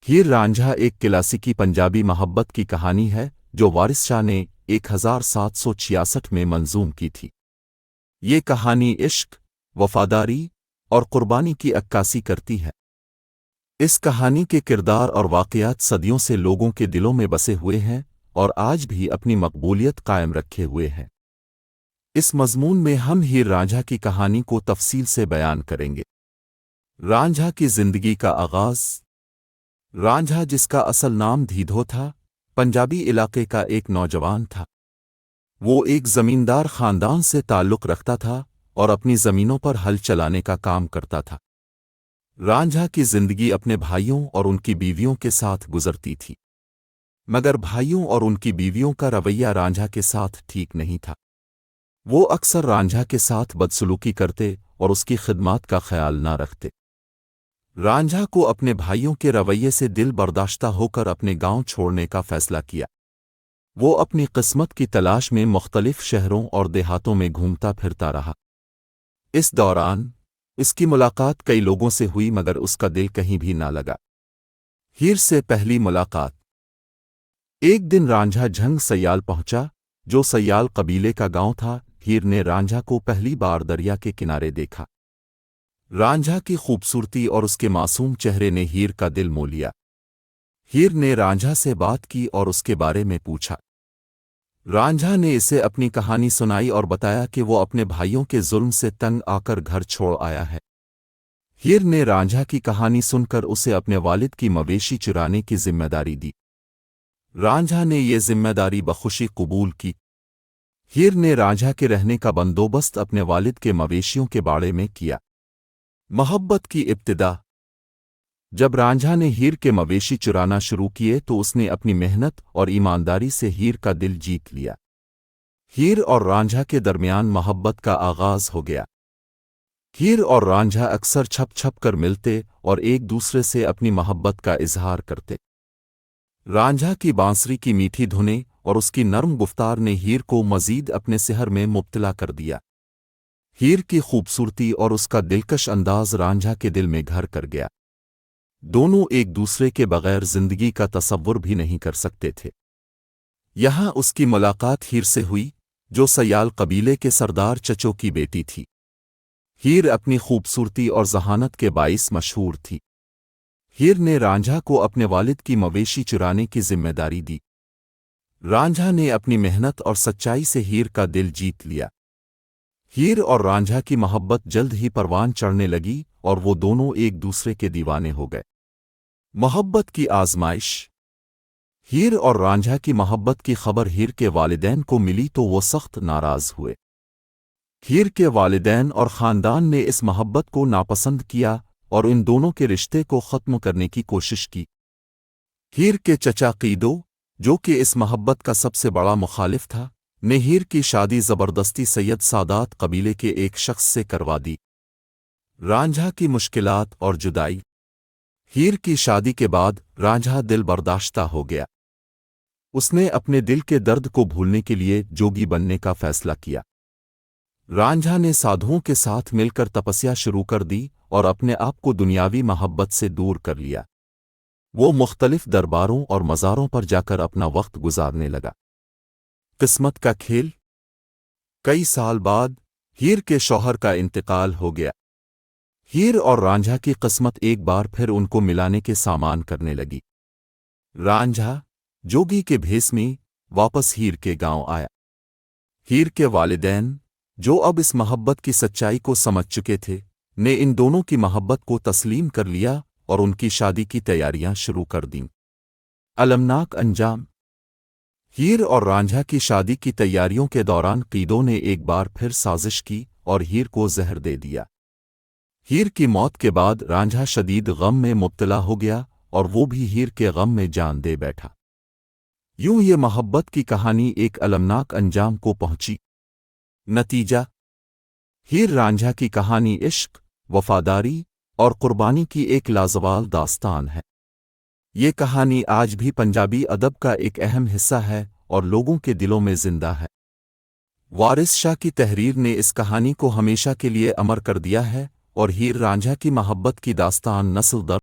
हीर रांझा एक क्लासिकी पंजाबी मोहब्बत की कहानी है जो वारिस शाह ने 1766 में मंजूम की थी। ये कहानी इश्क, वफादारी और कुर्बानी की अक्कासी करती है। इस कहानी के किरदार और वाक़यात सदियों से लोगों के दिलों में बसे हुए हैं और आज भी अपनी मकबूलियत कायम रखे हुए हैं। इस मज़मून में हम हीर रांझा की कहानी को तफसील से बयान करेंगे। रांझा की ज़िंदगी का आगाज़। रांझा, जिसका असल नाम धीधो था, पंजाबी इलाके का एक नौजवान था। वो एक ज़मींदार ख़ानदान से ताल्लुक़ रखता था और अपनी ज़मीनों पर हल चलाने का काम करता था। रांझा की ज़िंदगी अपने भाइयों और उनकी बीवियों के साथ गुजरती थी, मगर भाइयों और उनकी बीवियों का रवैया रांझा के साथ ठीक नहीं था। वो अक्सर रांझा के साथ बदसलूकी करते और उसकी खिदमत का ख्याल न रखते। रांझा को अपने भाइयों के रवैये से दिल बर्दाश्ता होकर अपने गांव छोड़ने का फैसला किया। वो अपनी किस्मत की तलाश में मुख्तलिफ शहरों और देहातों में घूमता फिरता रहा। इस दौरान इसकी मुलाकात कई लोगों से हुई, मगर उसका दिल कहीं भी ना लगा। हीर से पहली मुलाकात। एक दिन रांझा झंग सयाल पहुंचा, जो सयाल कबीले का गांव था। हीर ने रांझा को पहली बार दरिया के किनारे देखा। रांझा की खूबसूरती और उसके मासूम चेहरे ने हीर का दिल मोह लिया। हीर ने रांझा से बात की और उसके बारे में पूछा। रांझा ने इसे अपनी कहानी सुनाई और बताया कि वो अपने भाइयों के जुल्म से तंग आकर घर छोड़ आया है। हीर ने रांझा की कहानी सुनकर उसे अपने वालिद की मवेशी चुराने की जिम्मेदारी दी। रांझा ने ये जिम्मेदारी बखुशी कबूल की। हीर ने रांझा के रहने का बंदोबस्त अपने वालिद के मवेशियों के बाड़े में किया। मोहब्बत की इब्तिदा। जब रांझा ने हीर के मवेशी चुराना शुरू किए तो उसने अपनी मेहनत और ईमानदारी से हीर का दिल जीत लिया। हीर और रांझा के दरमियान मोहब्बत का आगाज हो गया। हीर और रांझा अक्सर छप छप कर मिलते और एक दूसरे से अपनी मोहब्बत का इजहार करते। रांझा की बांसुरी की मीठी धुनें और उसकी नरम गुफ्तार ने हीर को मजीद अपने सिहर में मुब्तला कर दिया। हीर की खूबसूरती और उसका दिलकश अंदाज रांझा के दिल में घर कर गया। दोनों एक दूसरे के बगैर जिंदगी का तसव्वुर भी नहीं कर सकते थे। यहाँ उसकी मुलाकात हीर से हुई, जो सयाल कबीले के सरदार चचो की बेटी थी। हीर अपनी खूबसूरती और जहानत के बाइस मशहूर थी। हीर ने रांझा को अपने वालिद की मवेशी चुराने की जिम्मेदारी दी। रांझा ने अपनी मेहनत और सच्चाई से हीर का दिल जीत लिया। हीर और रांझा की मोहब्बत जल्द ही परवान चढ़ने लगी और वो दोनों एक दूसरे के दीवाने हो गए। मोहब्बत की आजमाइश। हीर और रांझा की मोहब्बत की खबर हीर के वालिदैन को मिली तो वो सख्त नाराज हुए। हीर के वालिदैन और ख़ानदान ने इस मोहब्बत को नापसंद किया और इन दोनों के रिश्ते को ख़त्म करने की कोशिश की। हीर के चचा कीदो, जो कि इस मोहब्बत का सबसे बड़ा मुखालिफ था, ने हीर की शादी ज़बरदस्ती सैयद सादात कबीले के एक शख्स से करवा दी। रांझा की मुश्किलात और जुदाई। हीर की शादी के बाद रांझा दिल बर्दाश्ता हो गया। उसने अपने दिल के दर्द को भूलने के लिए जोगी बनने का फैसला किया। रांझा ने साधुओं के साथ मिलकर तपस्या शुरू कर दी और अपने आप को दुनियावी मोहब्बत से दूर कर लिया। वो मुख्तलिफ दरबारों और मज़ारों पर जाकर अपना वक्त गुजारने लगा। किस्मत का खेल। कई साल बाद हीर के शौहर का इंतकाल हो गया। हीर और रांझा की किस्मत एक बार फिर उनको मिलाने के सामान करने लगी। रांझा जोगी के भेस में वापस हीर के गांव आया। हीर के वालिदैन, जो अब इस मोहब्बत की सच्चाई को समझ चुके थे, ने इन दोनों की मोहब्बत को तस्लीम कर लिया और उनकी शादी की तैयारियां शुरू कर दीं। अलमनाक अंजाम। हीर और रांझा की शादी की तैयारियों के दौरान कीदों ने एक बार फिर साजिश की और हीर को जहर दे दिया। हीर की मौत के बाद रांझा शदीद गम में मुब्तला हो गया और वो भी हीर के गम में जान दे बैठा। यूं ये मोहब्बत की कहानी एक अलमनाक अंजाम को पहुंची। नतीजा। हीर रांझा की कहानी इश्क, वफादारी और कुर्बानी की एक लाजवाब दास्तान है। ये कहानी आज भी पंजाबी अदब का एक अहम हिस्सा है और लोगों के दिलों में जिंदा है। वारिस शाह की तहरीर ने इस कहानी को हमेशा के लिए अमर कर दिया है और हीर रांझा की मोहब्बत की दास्तान नस्ल दर